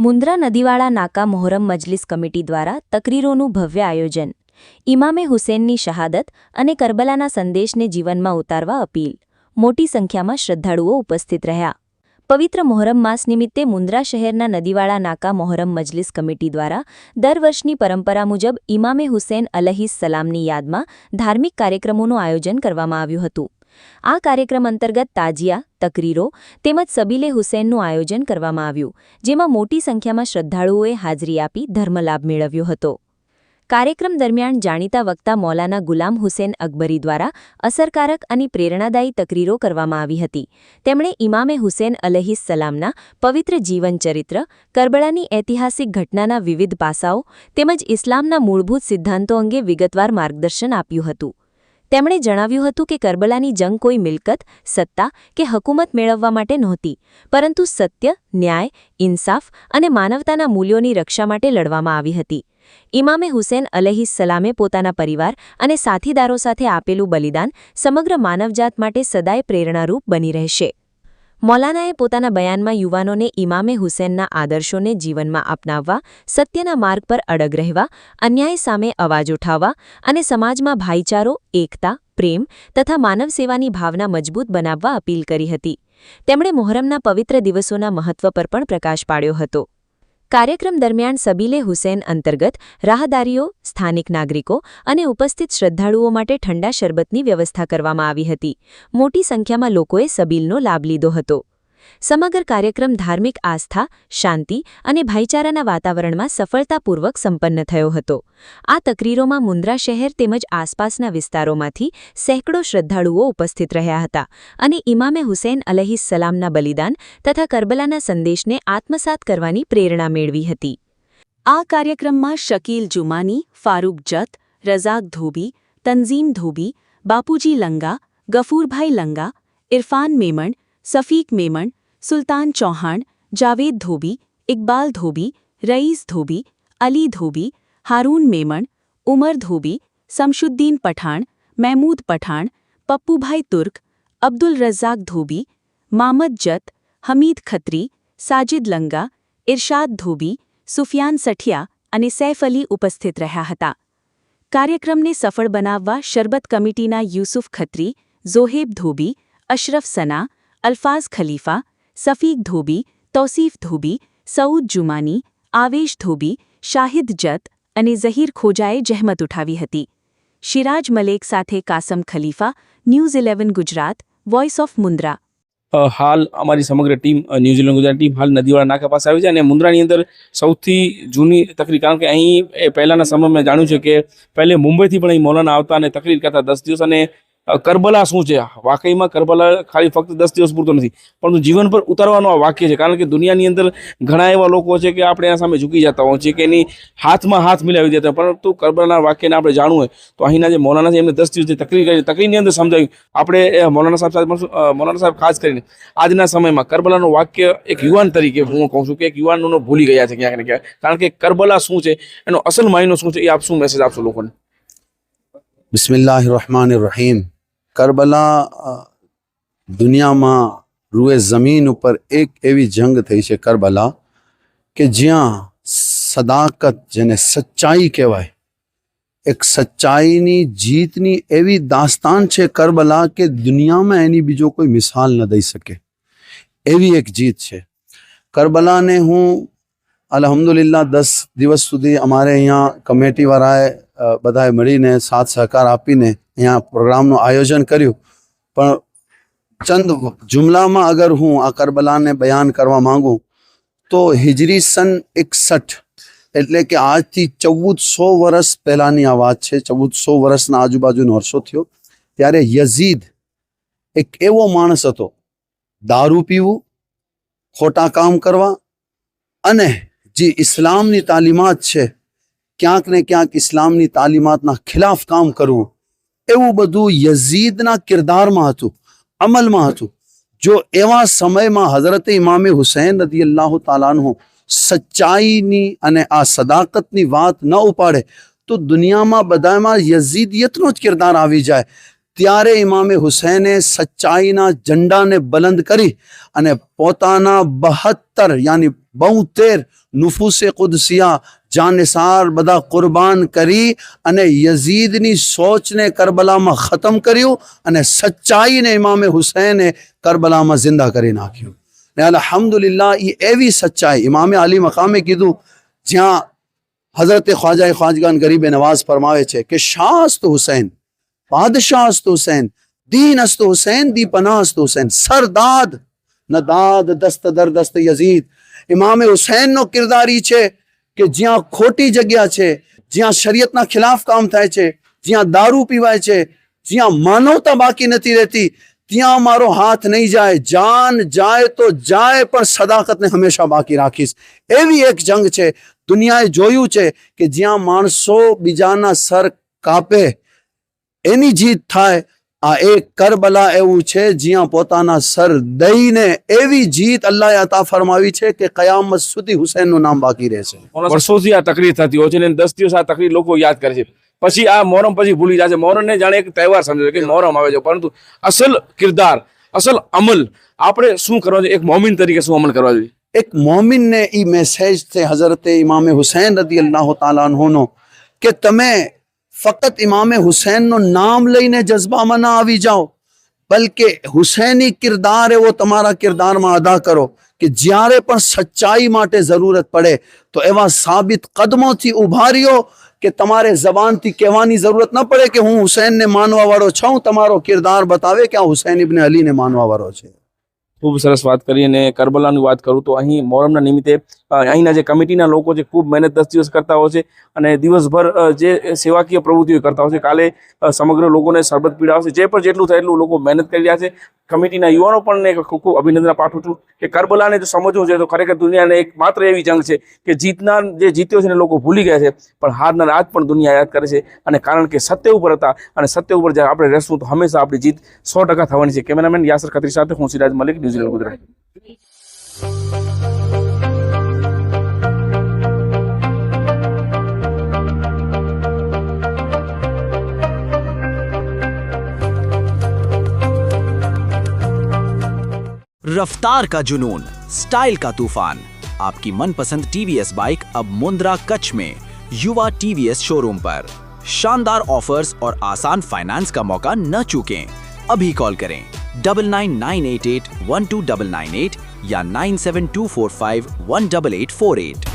મુન્દ્રા નદીવાળા નાકા Muharram Majlis committee દ્વારા તકરીરોનું ભવ્ય આયોજન, ઇમામે હુસેનની શહાદત અને કરબલાના સંદેશને જીવનમાં ઉતારવા અપીલ, મોટી સંખ્યામાં શ્રદ્ધાળુઓ ઉપસ્થિત રહ્યા. પવિત્ર મોહરમ માસ નિમિત્તે મુન્દ્રા શહેરના નદીવાળા નાકા મોહરમ મજલિસ કમિટી દ્વારા દર વર્ષની પરંપરા મુજબ ઇમામે હુસેન અલૈહિસ્સલામની યાદમાં ધાર્મિક કાર્યક્રમોનું આયોજન કરવામાં આવ્યું હતું. આ કાર્યક્રમ અંતર્ગત તાજિયા, તકરીરો તેમજ સબીલે હુસેનનું આયોજન કરવામાં આવ્યું, જેમાં મોટી સંખ્યામાં શ્રદ્ધાળુઓએ હાજરી આપી ધર્મલાભ મેળવ્યો હતો. કાર્યક્રમ દરમિયાન જાણીતા વક્તા મૌલાના ગુલામ હુસેન અકબરી દ્વારા અસરકારક અને પ્રેરણાદાયી તકરીરો કરવામાં આવી હતી. તેમણે ઇમામે હુસેન અલૈહિસ્સલામના પવિત્ર જીવનચરિત્ર, કરબલાની ઐતિહાસિક ઘટનાના વિવિધ પાસાઓ તેમજ ઇસ્લામના મૂળભૂત સિદ્ધાંતો અંગે વિગતવાર માર્ગદર્શન આપ્યું હતું. તેમણે જણાવ્યું હતું કે કરબલાની જંગ કોઈ મિલકત, સત્તા કે હકૂમત મેળવવા માટે નહોતી, પરંતુ સત્ય, ન્યાય, ઇન્સાફ અને માનવતાના મૂલ્યોની રક્ષા માટે લડવામાં આવી હતી. ઇમામે હુસેન અલૈહિસ્સલામે પોતાના પરિવાર અને સાથીદારો સાથે આપેલું બલિદાન સમગ્ર માનવજાત માટે સદાય પ્રેરણારૂપ બની રહેશે. મૌલાનાએ પોતાના બયાનમાં યુવાનોને ઇમામે હુસેનના આદર્શોને જીવનમાં અપનાવવા, સત્યના માર્ગ પર અડગ રહેવા, અન્યાય સામે અવાજ ઉઠાવવા અને સમાજમાં ભાઈચારો, એકતા, પ્રેમ તથા માનવ સેવાની ભાવના મજબૂત બનાવવા અપીલ કરી હતી. તેમણે મોહરમના પવિત્ર દિવસોના મહત્વ પર પણ પ્રકાશ પાડ્યો હતો. કાર્યક્રમ દરમિયાન સબીલે હુસેન અંતર્ગત રાહદારીઓ, સ્થાનિક નાગરિકો અને ઉપસ્થિત શ્રદ્ધાળુઓ માટે ઠંડા શરબતની વ્યવસ્થા કરવામાં આવી હતી. મોટી સંખ્યામાં લોકોએ સબીલનો લાભ લીધો હતો. સમગ્ર કાર્યક્રમ ધાર્મિક આસ્થા, શાંતિ અને ભાઈચારાના વાતાવરણમાં સફળતાપૂર્વક સંપન્ન થયો હતો. આ તકરીરોમાં મુન્દ્રા શહેર તેમજ આસપાસના વિસ્તારોમાંથી સેંકડો શ્રદ્ધાળુઓ ઉપસ્થિત રહ્યા હતા અને ઇમામે હુસેન અલૈહિસ્સલામના બલિદાન તથા કરબલાના સંદેશને આત્મસાત કરવાની પ્રેરણા મેળવી હતી. આ કાર્યક્રમમાં શકીલ જુમાની, ફારૂક જત, રઝાક ધોબી, તનઝીમ ધોબી, બાપુજી લંગા, ગફૂરભાઈ લંગા, ઇરફાન મેમણ, સફીક મેમણ, સુલતાન ચૌહાણ, જાવેદ ધોબી, ઇકબાલ ધોબી, રઈસ ધોબી, અલી ધોબી, હારૂન મેમણ, ઉમર ધોબી, સમશુદ્દીન પઠાણ, મહેમૂદ પઠાણ, પપ્પુભાઈ તુર્ક, અબ્દુલ રઝાક ધોબી, મામદ જત, હમીદ ખત્રી, સાજિદ લંગા, ઇરશાદ ધોબી, સુફિયાન સઠિયા અને સૈફ અલી ઉપસ્થિત રહ્યા હતા. કાર્યક્રમને સફળ બનાવવા શરબત કમિટીના યુસુફ ખત્રી, ઝોહેબ ધોબી, અશરફ સના, અલ્ફાઝ ખલીફા, સફીક ધોબી, તૌસીફ ધોબી, સઉદ જુમાની, આવેશ ધોબી, શાહિદ જત અને ઝહીર ખોજાએ જહેમત ઉઠાવી હતી. શિરાજ મલેક સાથે Kasam Khalifa, news 11 Gujarat, voice of Mundra. હાલ અમારી સમગ્ર ટીમ ન્યૂઝીલેન્ડ ગુજરાત ટીમ હાલ નદીવાળા નાકા પાસે આવી છે અને મુન્દ્રાની અંદર સૌથી જૂની તકરીર, કારણ કે અહીં પહેલાંના સમયમાં મેં જાણ્યું છે કે પહેલે મુંબઈથી પણ અહીં મૌલાના આવતા અને તકરીર કરતા 10 દિવસ. અને કરબલા શું છે, વાકઈમાં કરબલા ખાલી ફક્ત 10 દિવસ પૂરતો નથી, પરંતુ જીવન પર ઉતારવાનો આ વાક્ય છે. કારણ કે દુનિયાની અંદર ઘણા એવા લોકો છે કે આપણે એના સામે ઝૂકી જતા હોય છે કે એની હાથમાં હાથ મિલાવી દેતા, પરંતુ કરબલાના વાક્યને આપણે જાણવું હોય તો અહીંના જે મૌલાના છે એમને 10 દિવસની તકરીર કરી, તકરીરની અંદર સમજાવ્યું. આપણે મૌલાના સાહેબ સાથે મળશું. મૌલાના સાહેબ, ખાસ કરીને આજના સમયમાં કરબલાનું વાક્ય એક યુવાન તરીકે હું કહું છું કે એક યુવાનોનો ભૂલી ગયા છે ક્યાંક ને ક્યાંક, કારણ કે કરબલા શું છે, એનો અસલ માયનો શું છે, એ આપ શું મેસેજ આપશો લોકોને? બિસ્મિલ્લાહિર્રહમાનિર્રહીમ. કરબલા દુનિયામાં રૂએ જમીન ઉપર એક એવી જંગ થઈ છે કરબલા કે જ્યાં સદાકત, જેને સચ્ચાઈ કહેવાય, એક સચ્ચાઈની જીતની એવી દાસ્તાન છે કરબલા કે દુનિયામાં એની બીજો કોઈ મિસાલ ન દઈ શકે એવી એક જીત છે. કરબલાને હું અલ્હમ્દુલિલ્લાહ 10 દિવસ સુધી અમારે અહીંયા કમિટીવાળાએ બધાએ મળીને સાથ સહકાર આપીને અહીંયા પ્રોગ્રામનું આયોજન કર્યું. પણ ચંદ જુમલામાં અગર હું આ કરબલાને બયાન કરવા માંગું તો હિજરી સન 61, એટલે કે આજથી 1400 વર્ષ પહેલાંની આ વાત છે. 1400 વર્ષના આજુબાજુનો વર્ષો થયો ત્યારે યઝીદ એક એવો માણસ હતો, દારૂ પીવું, ખોટા કામ કરવા અને જે ઇસ્લામની તાલીમાત છે ક્યાંક ને ક્યાંક ઇસ્લામની તાલીમાતના ખિલાફ કામ કરવું, એવું બધું યઝીદના કિરદારમાં હતું, અમલમાં હતું. જો એવા સમયમાં હઝરત ઇમામે હુસૈન રદિયલ્લાહુ તાલા અન્હુ સચ્ચાઈની અને આ સદાકતની વાત ન ઉપાડે તો દુનિયામાં બધામાં યઝીદિયતનો જ કિરદાર આવી જાય. ત્યારે ઇમામે હુસૈને સચ્ચાઈના ઝંડાને બલંદ કરી અને પોતાના 72 યાની 72 નુફૂસે કુદસિયા જાનિસાર બધા કુરબાન કરી અને યઝીદની સોચને કરબલામાં ખતમ કર્યું અને સચ્ચાઈને ઇમામે હુસૈને કરબલામાં જિંદા કરી નાખ્યું. ને અલ્હમ્દુલિલ્લાહ એ એવી સચ્ચાઈ ઇમામે અલી મકામે કીધું જ્યાં હઝરત ખ્વાજા ખ્વાજગાન ગરીબ નવાઝ ફરમાવે છે કે શાહસ્ત હુસૈન, બાદશાહસ્ત હુસૈન, દીન અસ્ત હુસૈન, દી પનાહસ્ત હુસૈન, સરદાદ નદાદ દસ્ત દર દસ્ત યઝીદ. ઇમામે હુસૈનનો કિરદાર ઈ છે કે જ્યાં ખોટી જગ્યા છે, જ્યાં શરીયતના ખિલાફ કામ થાય છે, જ્યાં દારૂ પીવાય છે, જ્યાં માનવતા બાકી નથી રહેતી, ત્યાં મારો હાથ નહીં જાય. જાન જાય તો જાય પણ સદાકતને હંમેશા બાકી રાખીશ. એવી એક જંગ છે. દુનિયાએ જોયું છે કે જ્યાં માણસો બીજાના સર કાપે એની જીત થાય. આ એક કરબલા એવું છે જ્યાં પોતાના સર દઈને એવી જીત અલ્લાહે અતા ફરમાવી છે કે કયામત સુધી હુસૈનનું નામ બાકી રહેશે. વર્ષોથી આ તકરીર થતી હોય છે અને 10 દિવસ આ તકરીર લોકો યાદ કરે છે. પછી આ મોહરમ પછી ભૂલી જાય છે. મોહરમને જાણે એક તહેવાર સમજે છે કે મોહરમ આવે છે, પરંતુ અસલ કિરદાર, અસલ અમલ આપણે શું કરવા જોઈએ? એક મોમિન તરીકે શું અમલ કરવા જોઈએ? એક મોમિનને ઈ મેસેજ છે હઝરત ઇમામે હુસૈન રદિયલ્લાહુ તાલા અન્હુનો કે તમે ફક્ત ઇમામે હુસૈનનું નામ લઈને જજ્બામાં ના આવી જાઓ, બલકે હુસૈની કિરદાર એવો તમારા કિરદારમાં અદા કરો કે જ્યારે પણ સચ્ચાઈ માટે જરૂરત પડે તો એવા સાબિત કદમોથી ઉભા રહ્યો કે તમારે જબાનથી કહેવાની જરૂરત ન પડે કે હું હુસૈનને માનવા વાળો છું. તમારો કિરદાર બતાવે કે આ હુસૈન ઇબ્ન અલીને માનવા વાળો છે. ખૂબ સરસ વાત કરી. અને કરબલાની વાત કરું તો અહીં મોહરમના નિમિત્તે અહીંના જે કમિટીના લોકો છે ખૂબ મહેનત 10 દિવસ કરતા હોય છે અને દિવસભર જે સેવાકીય પ્રવૃત્તિઓ કરતા હોય છે. કાલે સમગ્ર લોકોને શરબત પીડાવશે. જે પણ જેટલું થાય એટલું લોકો મહેનત કરી રહ્યા છે. કમિટીના યુવાનો પણ ખૂબ ખૂબ અભિનંદન પાઠવું છું કે કરબલાને જો સમજવું છે તો ખરેખર દુનિયાને એક માત્ર એવી જંગ છે કે જીતનાર જે જીત્યો છે ને લોકો ભૂલી ગયા છે, પણ હારનાર આજ પણ દુનિયા યાદ કરે છે. અને કારણ કે સત્ય ઉપર હતા અને સત્ય ઉપર જ્યારે આપણે રહેશું તો હંમેશા આપણી જીત 100% થવાની છે. કેમેરામેન યાસર ખત્રી સાથે હું સિરાજ મલિક, ન્યૂઝીલેન્ડ ગુજરાત. रफ्तार का जुनून, स्टाइल का तूफान. आपकी मनपसंद टीवीएस बाइक अब मुंद्रा कच्छ में युवा टीवीएस शोरूम पर. शानदार ऑफर्स और आसान फाइनेंस का मौका न चूकें. अभी कॉल करें 9998812998 या 9724518848.